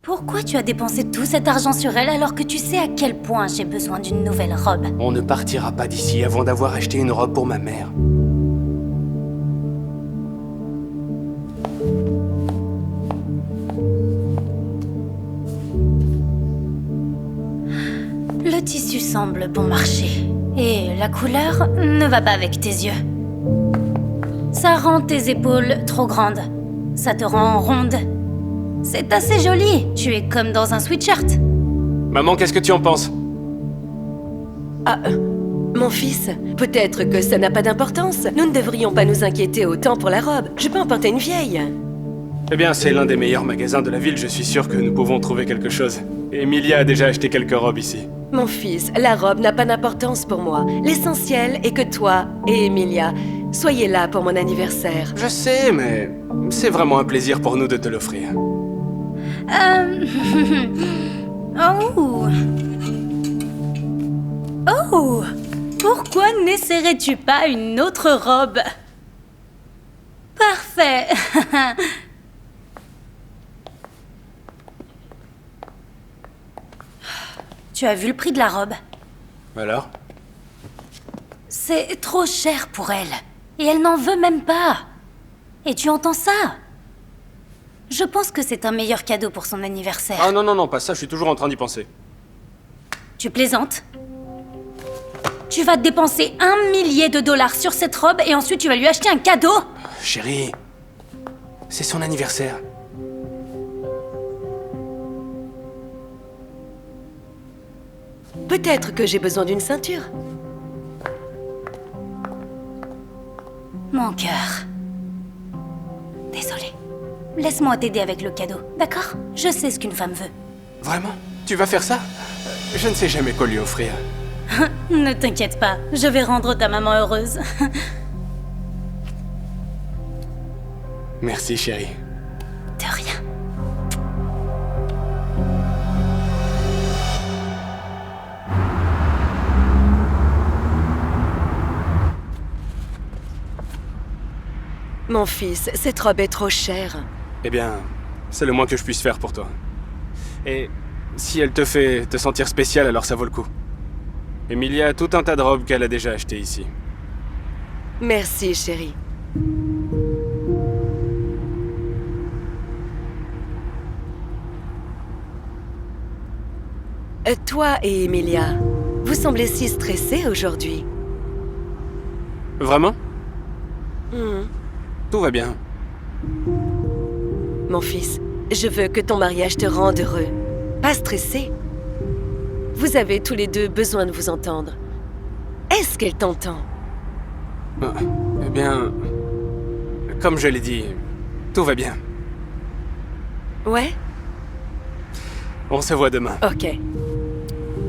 Pourquoi tu as dépensé tout cet argent sur elle alors que tu sais à quel point j'ai besoin d'une nouvelle robe? On ne partira pas d'ici avant d'avoir acheté une robe pour ma mère. Le tissu semble bon marché. Et la couleur ne va pas avec tes yeux. Ça rend tes épaules trop grandes. Ça te rend ronde. C'est assez joli. Tu es comme dans un sweatshirt. Maman, qu'est-ce que tu en penses? Mon fils, peut-être que ça n'a pas d'importance. Nous ne devrions pas nous inquiéter autant pour la robe. Je peux emporter une vieille. Eh bien, c'est l'un des meilleurs magasins de la ville, je suis sûr que nous pouvons trouver quelque chose. Emilia a déjà acheté quelques robes ici. Mon fils, la robe n'a pas d'importance pour moi. L'essentiel est que toi et Emilia soyez là pour mon anniversaire. Je sais, mais c'est vraiment un plaisir pour nous de te l'offrir. Oh. Oh. Pourquoi n'essaierais-tu pas une autre robe? Parfait. Tu as vu le prix de la robe? Alors? C'est trop cher pour elle. Et elle n'en veut même pas. Et tu entends ça? Je pense que c'est un meilleur cadeau pour son anniversaire. Ah non, non, non, pas ça, je suis toujours en train d'y penser. Tu plaisantes? Tu vas dépenser 1 millier de dollars sur cette robe et ensuite tu vas lui acheter un cadeau? Chérie, c'est son anniversaire. Peut-être que j'ai besoin d'une ceinture. Mon cœur. Désolée. Laisse-moi t'aider avec le cadeau, d'accord? Je sais ce qu'une femme veut. Vraiment? Tu vas faire ça? Je ne sais jamais quoi lui offrir. Ne t'inquiète pas, je vais rendre ta maman heureuse. Merci, chérie. De rien. Mon fils, cette robe est trop chère. Eh bien, c'est le moins que je puisse faire pour toi. Et si elle te fait te sentir spécial, alors ça vaut le coup. Emilia a tout un tas de robes qu'elle a déjà achetées ici. Merci, chérie. Toi et Emilia, vous semblez si stressés aujourd'hui. Vraiment? Hmm. Tout va bien. Mon fils, je veux que ton mariage te rende heureux, pas stressé. Vous avez tous les deux besoin de vous entendre. Est-ce qu'elle t'entend? Eh bien, comme je l'ai dit, tout va bien. Ouais? On se voit demain. Ok.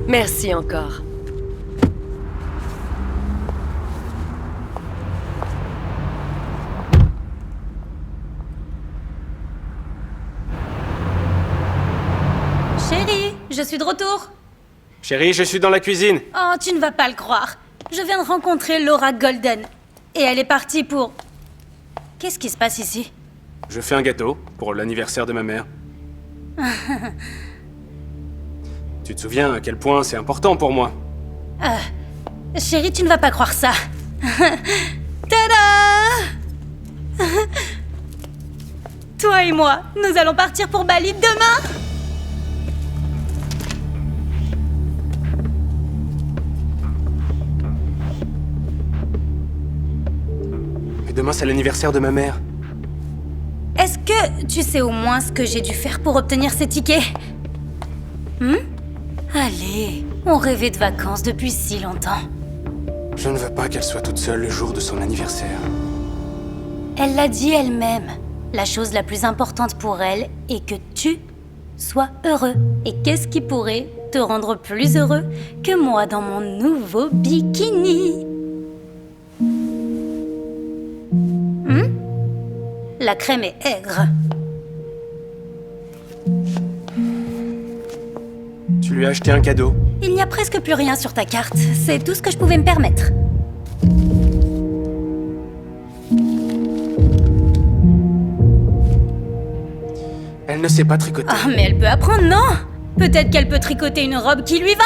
Merci encore. Chérie, je suis de retour. Chérie, je suis dans la cuisine. Oh, tu ne vas pas le croire. Je viens de rencontrer Laura Golden. Et elle est partie pour... Qu'est-ce qui se passe ici? Je fais un gâteau pour l'anniversaire de ma mère. Tu te souviens à quel point c'est important pour moi? Chérie, tu ne vas pas croire ça. Tada! Toi et moi, nous allons partir pour Bali demain. Mais demain, c'est l'anniversaire de ma mère. Est-ce que tu sais au moins ce que j'ai dû faire pour obtenir ces tickets? Allez, on rêvait de vacances depuis si longtemps. Je ne veux pas qu'elle soit toute seule le jour de son anniversaire. Elle l'a dit elle-même. La chose la plus importante pour elle est que tu sois heureux. Et qu'est-ce qui pourrait te rendre plus heureux que moi dans mon nouveau bikini? La crème est aigre. Tu lui as acheté un cadeau. Il n'y a presque plus rien sur ta carte. C'est tout ce que je pouvais me permettre. Elle ne sait pas tricoter. Ah, mais elle peut apprendre, non? Peut-être qu'elle peut tricoter une robe qui lui va.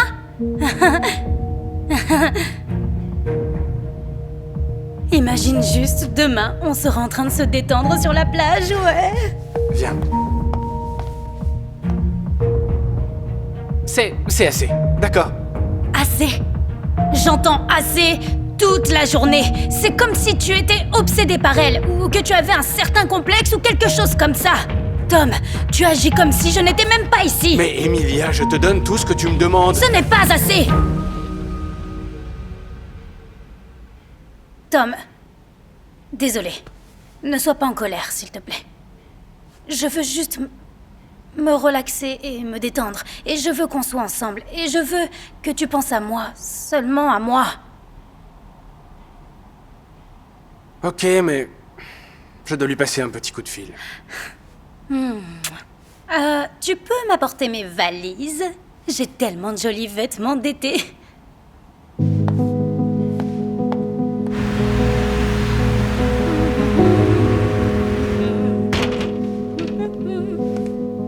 Imagine juste, demain, on sera en train de se détendre sur la plage, ouais. Viens. C'est assez, d'accord? Assez. J'entends assez toute la journée. C'est comme si tu étais obsédé par elle, ou que tu avais un certain complexe ou quelque chose comme ça. Tom, tu agis comme si je n'étais même pas ici. Mais Emilia, je te donne tout ce que tu me demandes. Ce n'est pas assez. Tom, désolé. Ne sois pas en colère, s'il te plaît. Je veux juste me relaxer et me détendre. Et je veux qu'on soit ensemble. Et je veux que tu penses à moi, seulement à moi. Ok, mais je dois lui passer un petit coup de fil. Tu peux m'apporter mes valises? J'ai tellement de jolis vêtements d'été.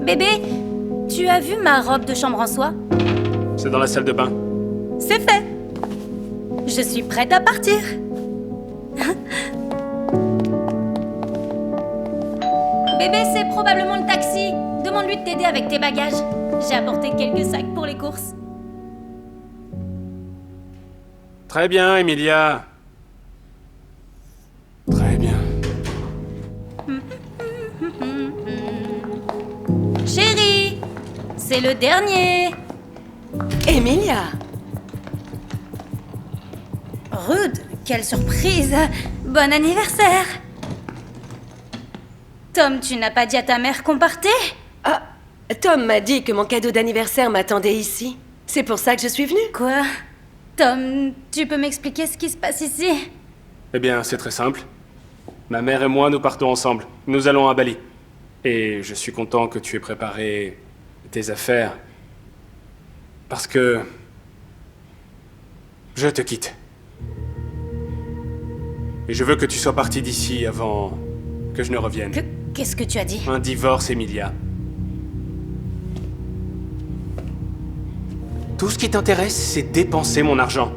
Bébé, tu as vu ma robe de chambre en soie? C'est dans la salle de bain. C'est fait. Je suis prête à partir. Bébé, c'est probablement le taxi. Demande-lui de t'aider avec tes bagages. J'ai apporté quelques sacs pour les courses. Très bien, Emilia. Très bien. Chérie, c'est le dernier. Emilia! Rude, quelle surprise. Bon anniversaire. Tom, tu n'as pas dit à ta mère qu'on partait? Ah, Tom m'a dit que mon cadeau d'anniversaire m'attendait ici. C'est pour ça que je suis venue. Quoi? Tom, tu peux m'expliquer ce qui se passe ici? Eh bien, c'est très simple. Ma mère et moi, nous partons ensemble. Nous allons à Bali. Et je suis content que tu aies préparé tes affaires. Parce que... je te quitte. Et je veux que tu sois partie d'ici avant que je ne revienne. Qu'est-ce que tu as dit? Un divorce, Emilia. Tout ce qui t'intéresse, c'est dépenser mon argent.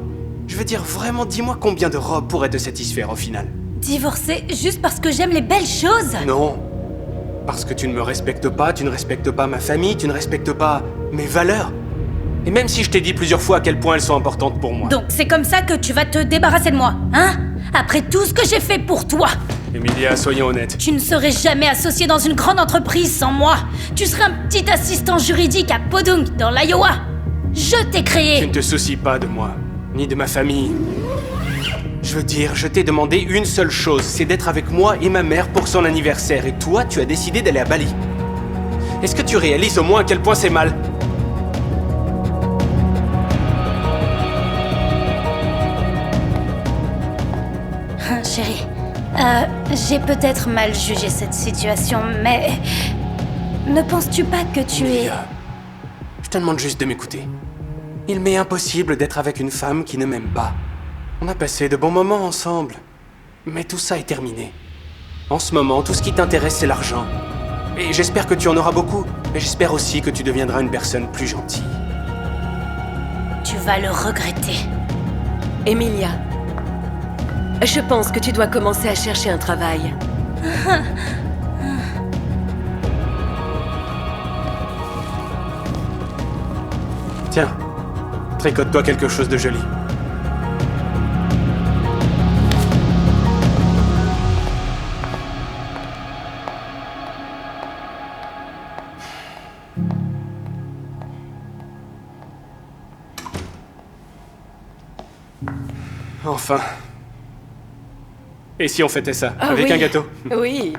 Je veux dire, vraiment, dis-moi combien de robes pourraient te satisfaire au final. Divorcer juste parce que j'aime les belles choses? Non. Parce que tu ne me respectes pas, tu ne respectes pas ma famille, tu ne respectes pas mes valeurs. Et même si je t'ai dit plusieurs fois à quel point elles sont importantes pour moi. Donc c'est comme ça que tu vas te débarrasser de moi, hein? Après tout ce que j'ai fait pour toi. Emilia, soyons honnêtes. Tu ne serais jamais associé dans une grande entreprise sans moi. Tu serais un petit assistant juridique à Podunk, dans l'Iowa. Je t'ai Tu créé. ne te soucies pas de moi, ni de ma famille. Je veux dire, je t'ai demandé une seule chose, c'est d'être avec moi et ma mère pour son anniversaire. Et toi, tu as décidé d'aller à Bali. Est-ce que tu réalises au moins à quel point c'est mal? Chérie, j'ai peut-être mal jugé cette situation, mais... Ne penses-tu pas que tu es... Emilia, je te demande juste de m'écouter. Il m'est impossible d'être avec une femme qui ne m'aime pas. On a passé de bons moments ensemble, mais tout ça est terminé. En ce moment, tout ce qui t'intéresse, c'est l'argent. Et j'espère que tu en auras beaucoup, mais j'espère aussi que tu deviendras une personne plus gentille. Tu vas le regretter. Emilia, je pense que tu dois commencer à chercher un travail. Tiens, tricote-toi quelque chose de joli. Enfin. Et si on fêtait ça, avec oui. un gâteau? Oui.